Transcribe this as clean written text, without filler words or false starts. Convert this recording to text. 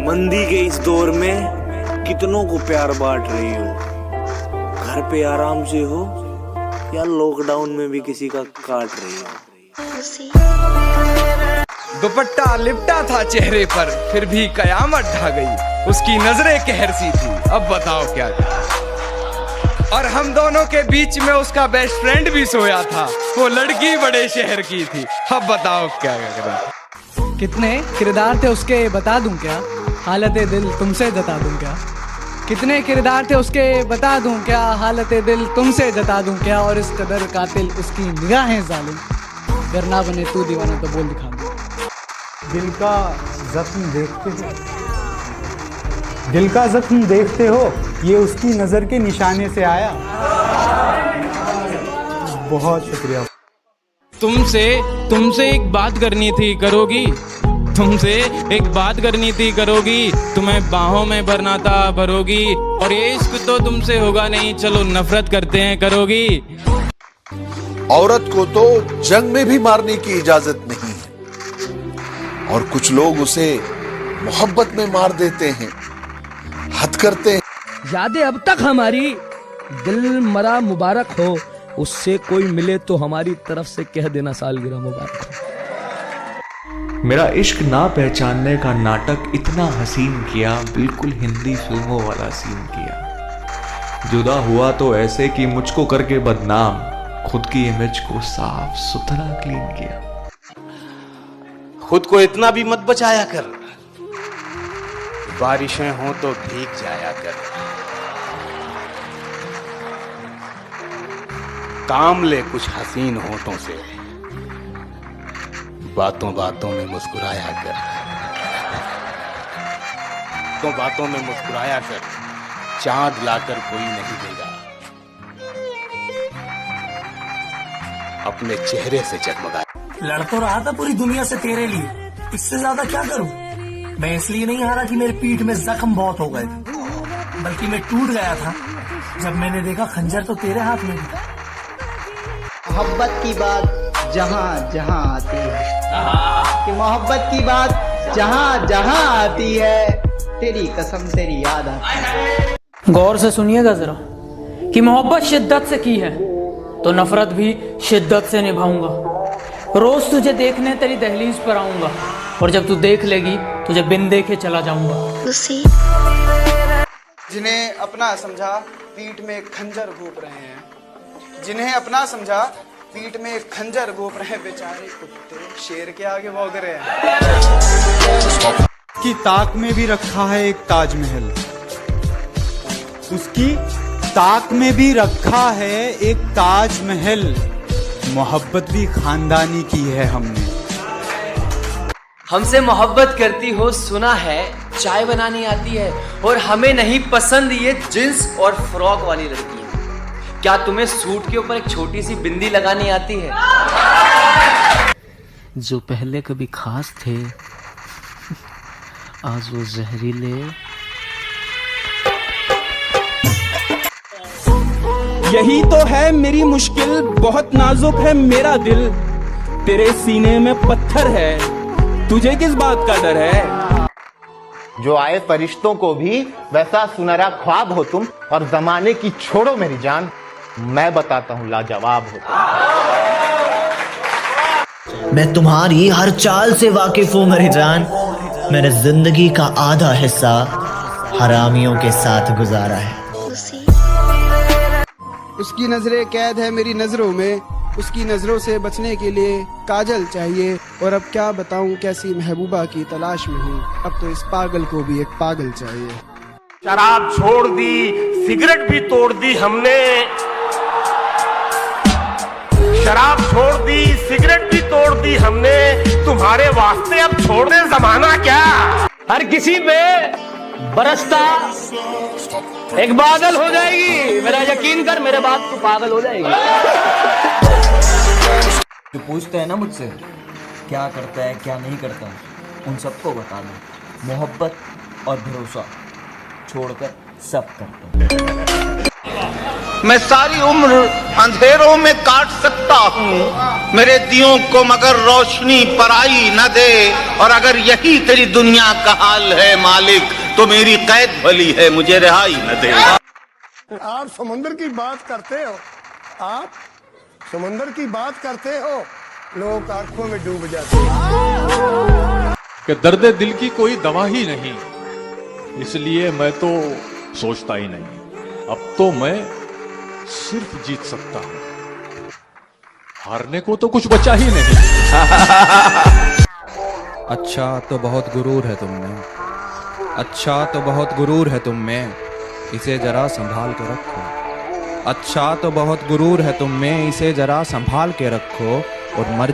मंदी के इस दौर में कितनों को प्यार बांट रही हो, घर पे आराम से हो या लॉकडाउन में भी किसी का काट रही हो। दुपट्टा लिपटा था चेहरे पर, फिर भी कयामत ढा गई। उसकी नजरें कहर सी थी, अब बताओ क्या करें। और हम दोनों के बीच में उसका बेस्ट फ्रेंड भी सोया था, वो लड़की बड़े शहर की थी, अब बताओ क्या करें। कितने किरदार थे उसके बता दूं क्या, हालत दिल तुमसे जता दूं क्या। कितने किरदार थे उसके बता दूं क्या, हालत दिल तुमसे जता दूं क्या। और इस कदर कातिल उसकी निगाहें जालिम, अगर ना बने तू दीवाना तो बोल दिखा दूं। दिल का जख्म देखते हो, दिल का जख्म देखते हो, ये उसकी नजर के निशाने से आया। बहुत शुक्रिया। तुमसे एक बात करनी थी, करोगी? तुमसे एक बात करनी थी, करोगी? तुम्हें बाहों में भरना था, भरोगी? और ये इश्क तो तुमसे होगा नहीं, चलो नफरत करते हैं, करोगी? औरत को तो जंग में भी मारने की इजाजत नहीं है, और कुछ लोग उसे मोहब्बत में मार देते हैं, हद करते हैं। यादें अब तक हमारी दिल मरा मुबारक हो, उससे कोई मिले तो हमारी तरफ से कह देना सालगिरह मुबारक हो। मेरा इश्क ना पहचानने का नाटक इतना हसीन किया, बिल्कुल हिंदी फिल्मों वाला सीन किया। जुदा हुआ तो ऐसे कि मुझको करके बदनाम, खुद की इमेज को साफ सुथरा क्लीन किया। खुद को इतना भी मत बचाया कर, बारिशें हो तो भीग जाया कर। काम ले कुछ हसीन होठों से, बातों बातों में मुस्कुराया कर। तो बातों में मुस्कुराया कर, चांद लाकर कोई नहीं देगा, अपने चेहरे से जगमगा। लड़ तो रहा था पूरी दुनिया से तेरे लिए, इससे ज्यादा क्या करूं। मैं इसलिए नहीं हारा कि मेरी पीठ में जख्म बहुत हो गए थे, बल्कि मैं टूट गया था जब मैंने देखा खंजर तो तेरे हाथ में था। मोहब्बत की बात जहाँ जहाँ आती है, कि मोहब्बत की बात जहाँ जहाँ आती है, तेरी कसम तेरी याद आती है। गौर से सुनिएगा जरा, कि मोहब्बत शिद्दत से की है तो नफरत भी शिद्दत से निभाऊंगा। रोज तुझे देखने तेरी दहलीज पर आऊंगा, और जब तू देख लेगी तुझे बिन देखे चला जाऊंगा। जिन्हें अपना समझा पीठ में खंजर घोंप रहे हैं, जिन्हें अपना समझा पीठ में खंजर घोंप रहे हैं, बेचारे कुत्ते शेर के आगे भौंक रहे हैं। की ताक में भी रखा है एक ताजमहल, उसकी ताक में भी रखा है एक ताजमहल। मोहब्बत भी खानदानी की है हमने। हमसे मोहब्बत करती हो सुना है, चाय बनानी आती है, और हमें नहीं पसंद ये जींस और फ्रॉक वाली लड़की। क्या तुम्हें सूट के ऊपर एक छोटी सी बिंदी लगानी आती है? जो पहले कभी खास थे, आज वो जहरीले। यही तो है मेरी मुश्किल, बहुत नाजुक है मेरा दिल, तेरे सीने में पत्थर है, तुझे किस बात का डर है। जो आए फरिश्तों को भी वैसा सुनहरा ख्वाब हो तुम, और जमाने की छोड़ो मेरी जान, मैं बताता हूँ लाजवाब हो तुम। मैं तुम्हारी हर चाल से वाकिफ हूँ मेरी जान, मैंने जिंदगी का आधा हिस्सा हरामियों के साथ गुजारा है। उसकी नजरें कैद है मेरी नजरों में, उसकी नजरों से बचने के लिए काजल चाहिए, और अब क्या बताऊं कैसी महबूबा की तलाश में हूँ, अब तो इस पागल को भी एक पागल चाहिए। शराब छोड़ दी, सिगरेट भी तोड़ दी हमने, शराब छोड़ दी, सिगरेट भी तोड़ दी हमने, तुम्हारे वास्ते अब छोड़ दे जमाना क्या। हर किसी पे बरसता एक बादल हो जाएगी, मेरा यकीन कर, मेरे बात तू पागल हो जाएगी। जो पूछते हैं ना मुझसे क्या करता है क्या नहीं करता, उन सबको बता दो, मोहब्बत और भरोसा छोड़कर सब करता हूं। मैं सारी उम्र अंधेरों में काट सकता हूँ, मेरे दियों को मगर रोशनी पराई न दे। और अगर यही तेरी दुनिया का हाल है मालिक, तो मेरी कैद भली है, मुझे रिहाई न दे। आप समुद्र की बात करते हो, आप समुद्र की बात करते हो, लोग आंखों में डूब जाते हैं। कि दर्द दिल की कोई दवा ही नहीं, इसलिए मैं तो सोचता ही नहीं। अब तो मैं सिर्फ जीत सकता हूं, हारने को तो कुछ बचा ही नहीं। अच्छा तो बहुत गुरूर है तुम में, अच्छा तो बहुत गुरूर है तुम में, इसे जरा संभाल के रखो। अच्छा तो बहुत गुरूर है तुम में, इसे जरा संभाल के रखो और मर